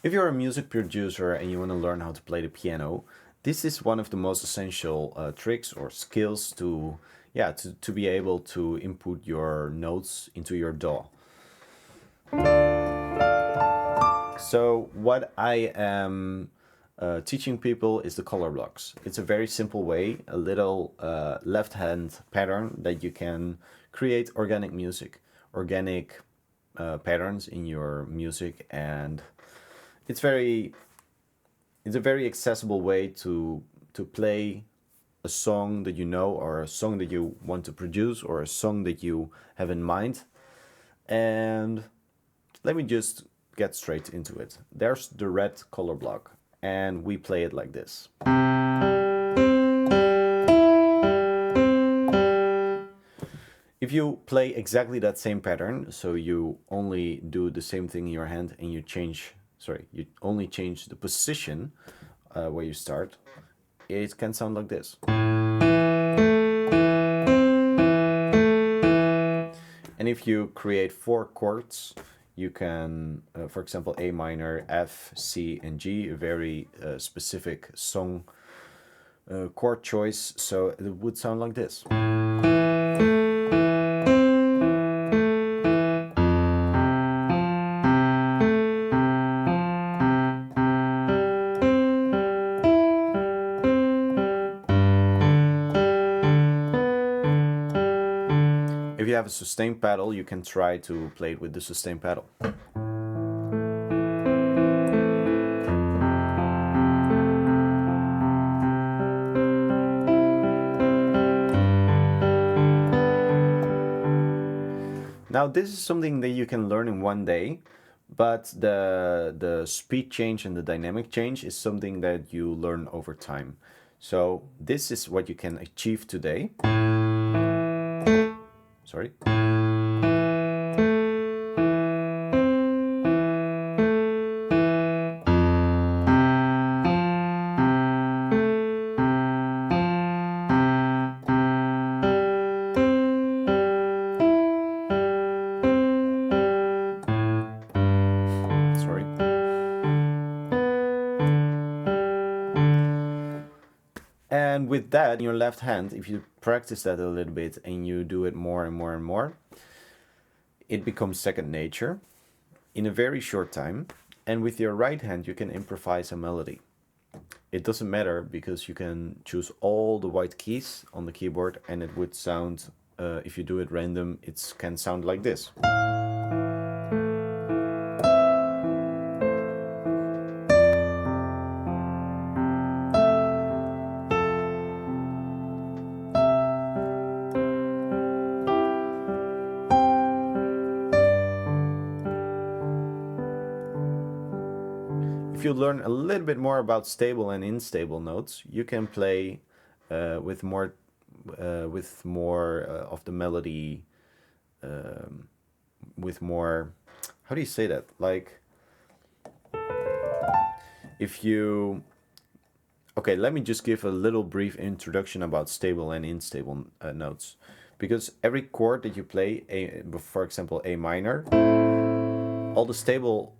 If you're a music producer and you want to learn how to play the piano, this is one of the most essential tricks or skills to, yeah, to be able to input your notes into your DAW. So what I am teaching people is the color blocks. It's a very simple way, a little left-hand pattern that you can create organic music, organic patterns in your music, and it's a very accessible way to play a song that you know, or a song that you want to produce, or a song that you have in mind. And let me just get straight into it. There's the red color block, and we play it like this. If you play exactly that same pattern, so you only do the same thing in your hand and you only change the position where you start, it can sound like this. And if you create 4 chords, you can, for example, A minor, F, C, and G, a very specific song chord choice, so it would sound like this. If you have a sustain pedal, you can try to play it with the sustain pedal. Now this is something that you can learn in one day, but the speed change and the dynamic change is something that you learn over time. So this is what you can achieve today. Sorry. Sorry. And with that in your left hand, if you practice that a little bit and you do it more and more and more, it becomes second nature in a very short time. And with your right hand, you can improvise a melody. It doesn't matter because you can choose all the white keys on the keyboard and it would sound, if you do it random, it can sound like this. If you learn a little bit more about stable and unstable notes, you can play with more of the melody, with more, how do you say that? Like, if you, okay, let me just give a little brief introduction about stable and unstable notes. Because every chord that you play, for example, A minor, all the stable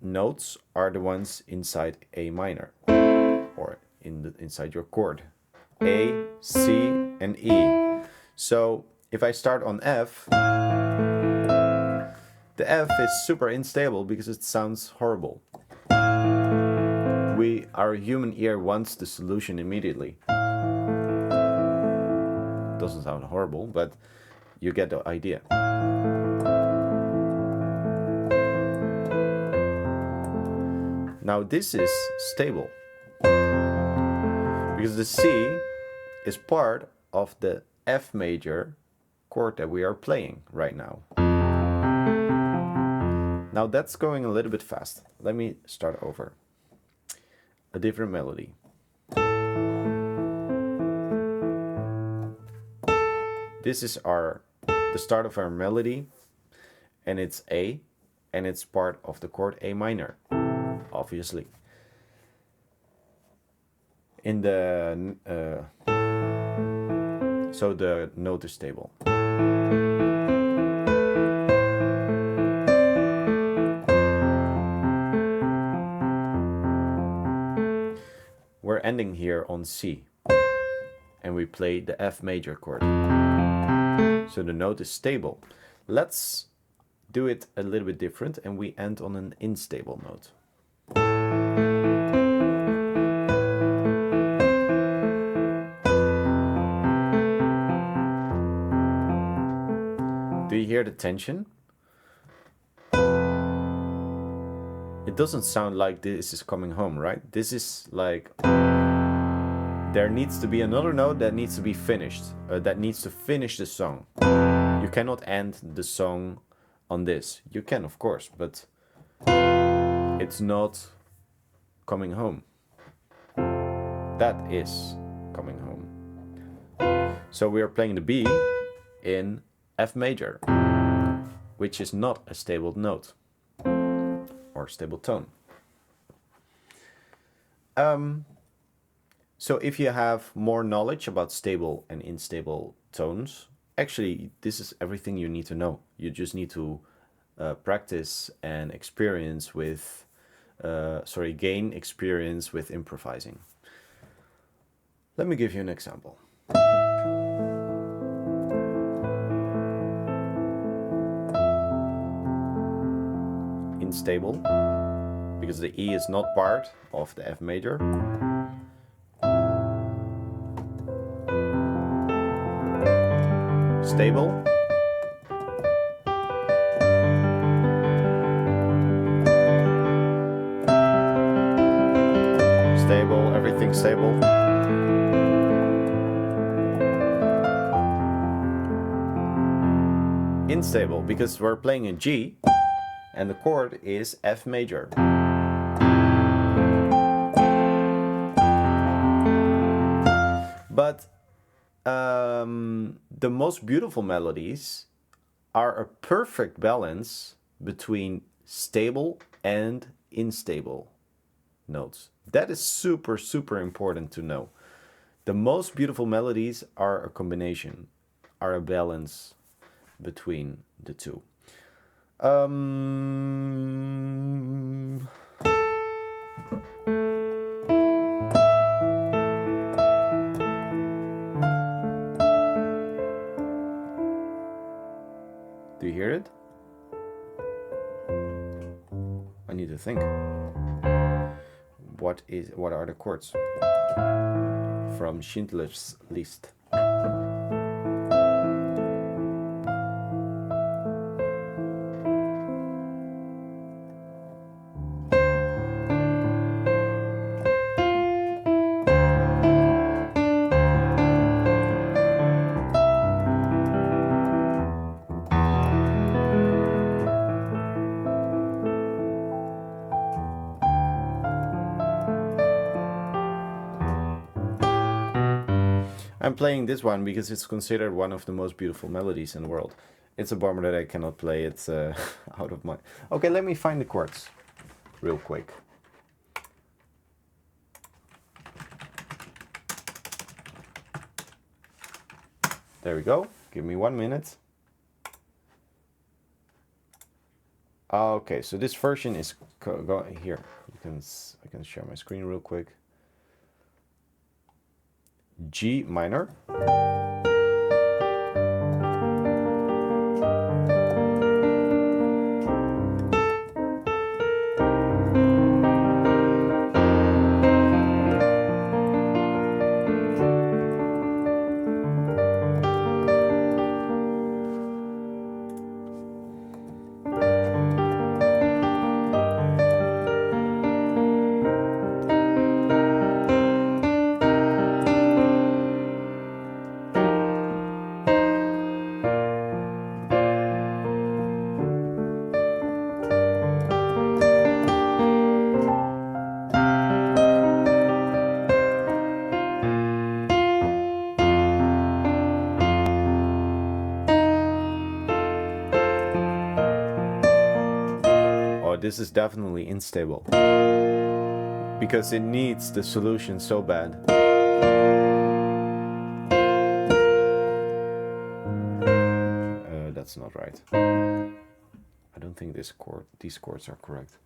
notes are the ones inside A minor, or inside your chord. A, C, and E. So if I start on F, the F is super unstable because it sounds horrible. Our human ear wants the solution immediately. Doesn't sound horrible, but you get the idea. Now this is stable because the C is part of the F major chord that we are playing right now. Now that's going a little bit fast. Let me start over. A different melody. This is the start of our melody, and it's A, and it's part of the chord A minor, obviously. In the so the note is stable. we're ending here on C, and we play the F major chord. So the note is stable. Let's do it a little bit different, and we end on an unstable note. Do you hear the tension? It doesn't sound like this is coming home, right? This is like, there needs to be another note that needs to be finished, that needs to finish the song. You cannot end the song on this. You can, of course, but it's not coming home. That is coming home. So we are playing the B in F major, which is not a stable note or stable tone. So if you have more knowledge about stable and unstable tones, actually this is everything you need to know. You just need to practice and experience with, gain experience with improvising. Let me give you an example. Unstable, because the E is not part of the F major. Stable. Stable, everything stable. Unstable, because we're playing in G, and the chord is F major. But the most beautiful melodies are a perfect balance between stable and unstable notes. That is super, super important to know. The most beautiful melodies are a combination, are a balance between the two. Do you hear it? I need to think. What are the chords? From Schindler's List. I'm playing this one because it's considered one of the most beautiful melodies in the world. It's a bummer that I cannot play it out of my... Okay, let me find the chords real quick. There we go. Give me 1 minute. Okay, so this version is here. I can share my screen real quick. G minor. This is definitely unstable because it needs the solution so bad. That's not right. I don't think these chords are correct.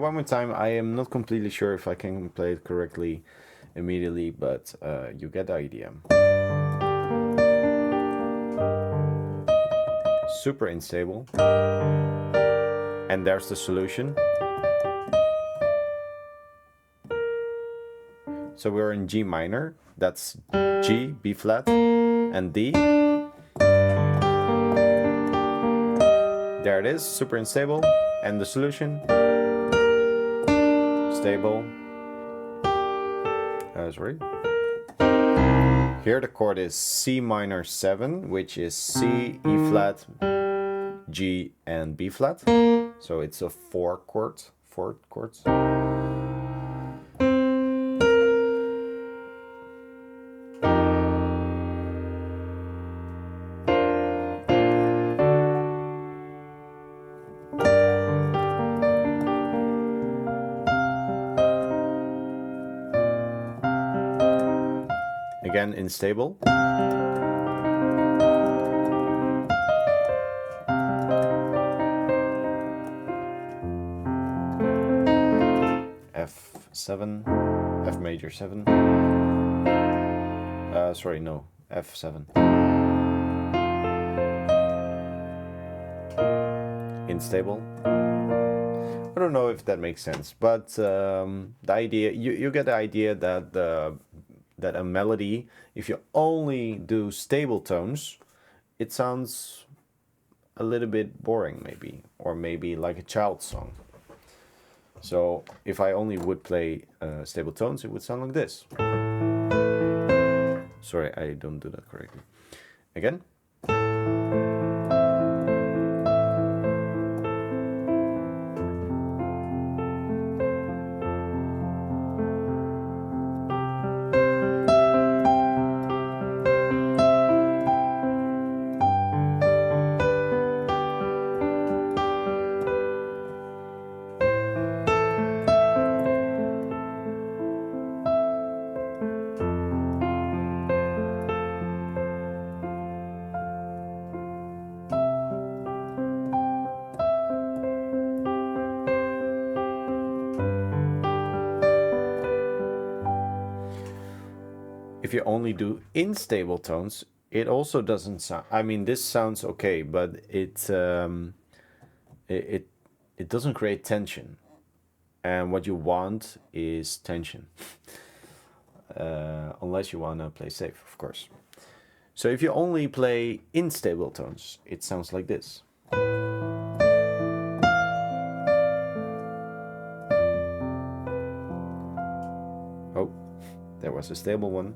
one more time. I am not completely sure if I can play it correctly immediately, but you get the idea. Super unstable. And there's the solution. So we're in G minor. That's G, B flat, and D. There it is, super unstable. And the solution, stable. Sorry. Here the chord is C minor 7, which is C, E flat, G, and B flat. So it's a four chords. Again, unstable. F7, F major 7. Sorry, no, F7. Unstable. I don't know if that makes sense, but the idea, you get the idea that that a melody, if you only do stable tones, it sounds a little bit boring maybe, or maybe like a child's song. So if I only would play stable tones, it would sound like this. Sorry, I don't do that correctly. Again. If you only do unstable tones, it also doesn't sound. I mean, this sounds okay, but it doesn't create tension, and what you want is tension. Unless you wanna play safe, of course. So if you only play unstable tones, it sounds like this. Oh, there was a stable one.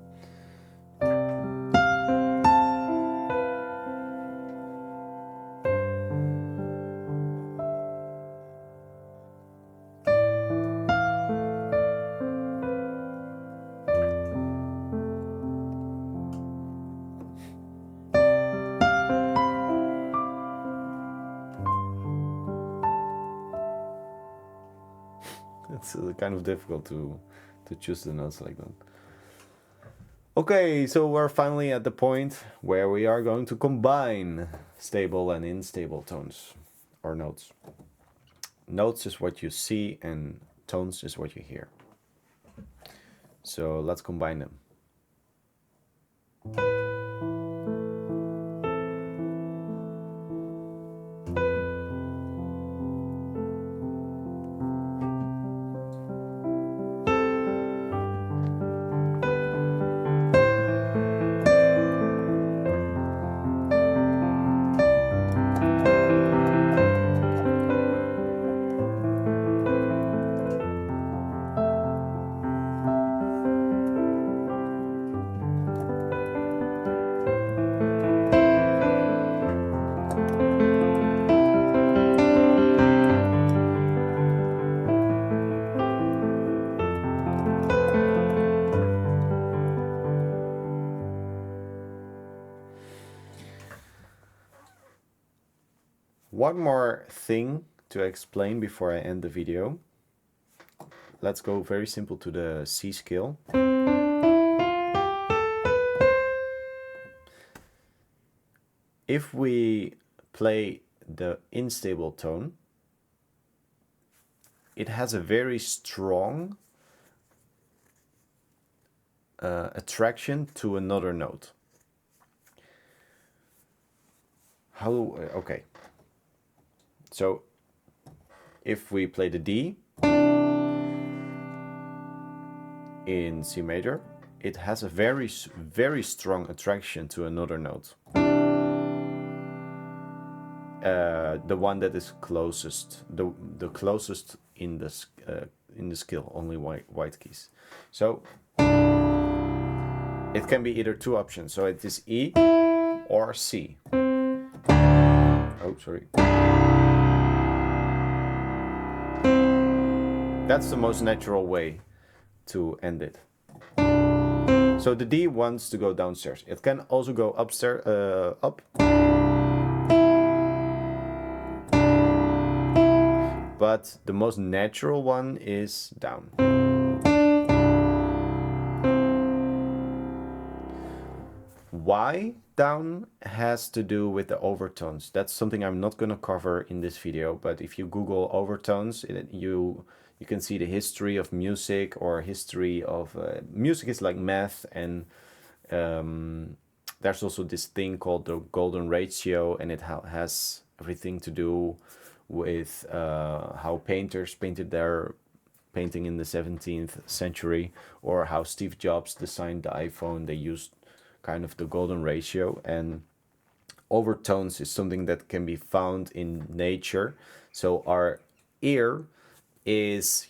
It's kind of difficult to choose the notes like that. Okay, so we're finally at the point where we are going to combine stable and unstable tones, or notes. Notes is what you see and tones is what you hear. So let's combine them. One more thing to explain before I end the video. Let's go very simple to the C scale. If we play the unstable tone, it has a very strong attraction to another note. Okay. So if we play the D in C major, it has a very, very strong attraction to another note. The one that is closest, the closest in the skill, only white keys. So it can be either two options. So it is E or C. Oh, sorry. That's the most natural way to end it. So the D wants to go downstairs. It can also go upstairs, up. But the most natural one is down. Why down has to do with the overtones. That's something I'm not going to cover in this video, but if you Google overtones, you can see the history of music, or history of music is like math, and there's also this thing called the golden ratio, and it has everything to do with how painters painted their painting in the 17th century, or how Steve Jobs designed the iPhone. They used kind of the golden ratio, and overtones is something that can be found in nature. So our ear is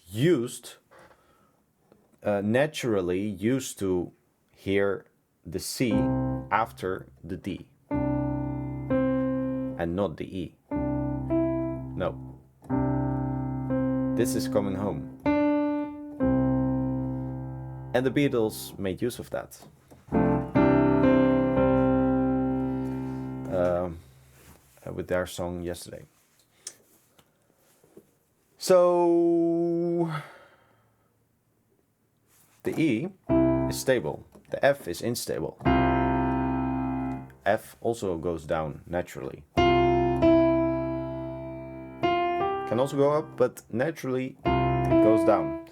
naturally used to hear the C after the D and not the E. No. This is Coming Home. And the Beatles made use of that. With their song Yesterday. So the E is stable, the F is unstable. F also goes down naturally. Can also go up, but naturally it goes down.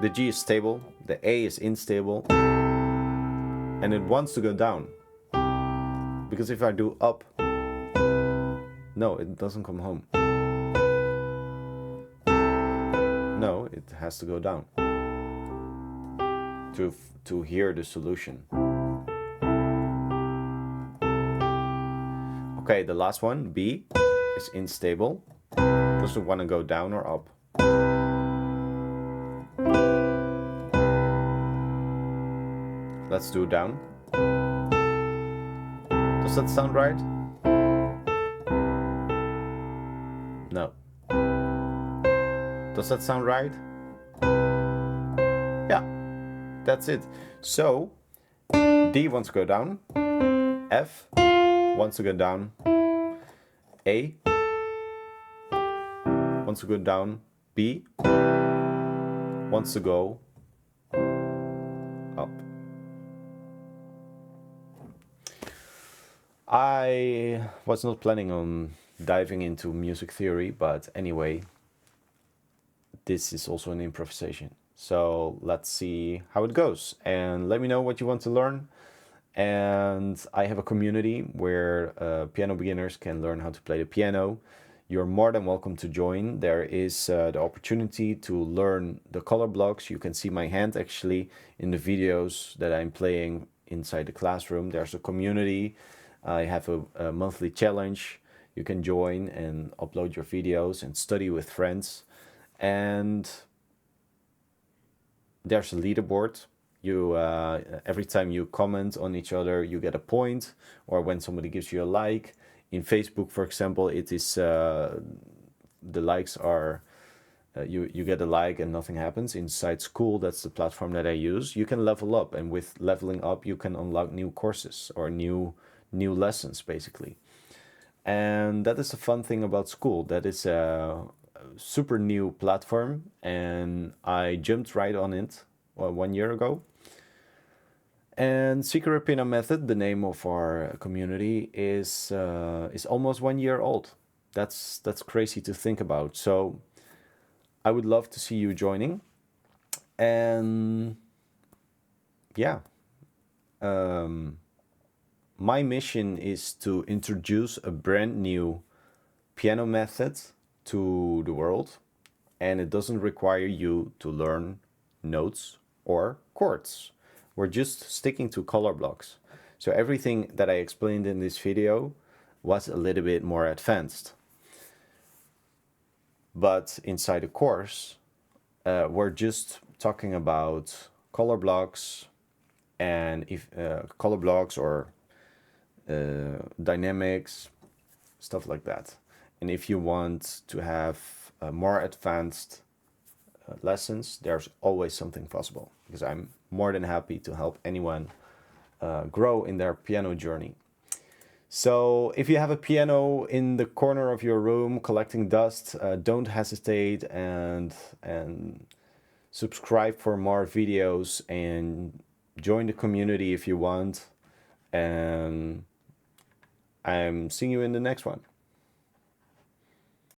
The G is stable, the A is unstable, and it wants to go down. Because if I do up, no, it doesn't come home. No, it has to go down to hear the solution. Okay, the last one, B, is unstable. Doesn't want to go down or up. Let's do down. Does that sound right? No. Does that sound right? Yeah, that's it. So D wants to go down, F wants to go down, A wants to go down, B wants to go up. I was not planning on diving into music theory, but anyway, this is also an improvisation. So let's see how it goes, and let me know what you want to learn. And I have a community where piano beginners can learn how to play the piano. You're more than welcome to join. There is the opportunity to learn the color blocks. You can see my hand actually in the videos that I'm playing inside the classroom. There's a community. I have a monthly challenge. You can join and upload your videos and study with friends. And there's a leaderboard. You every time you comment on each other, you get a point, or when somebody gives you a like. In Facebook, for example, it is the likes are you get a like and nothing happens. Inside school, that's the platform that I use. You can level up, and with leveling up, you can unlock new courses or new lessons, basically. And that is the fun thing about school. That is a super new platform, and I jumped right on it 1 year ago. And Secret Piano Method, the name of our community, is almost 1 year old. That's crazy to think about. So I would love to see you joining. And yeah, my mission is to introduce a brand new piano method to the world, and it doesn't require you to learn notes or chords. We're just sticking to color blocks. So everything that I explained in this video was a little bit more advanced. But inside the course, we're just talking about color blocks and if color blocks or dynamics, stuff like that. And if you want to have more advanced lessons, there's always something possible, because I'm more than happy to help anyone grow in their piano journey. So if you have a piano in the corner of your room collecting dust, don't hesitate and subscribe for more videos and join the community if you want. And I'm seeing you in the next one.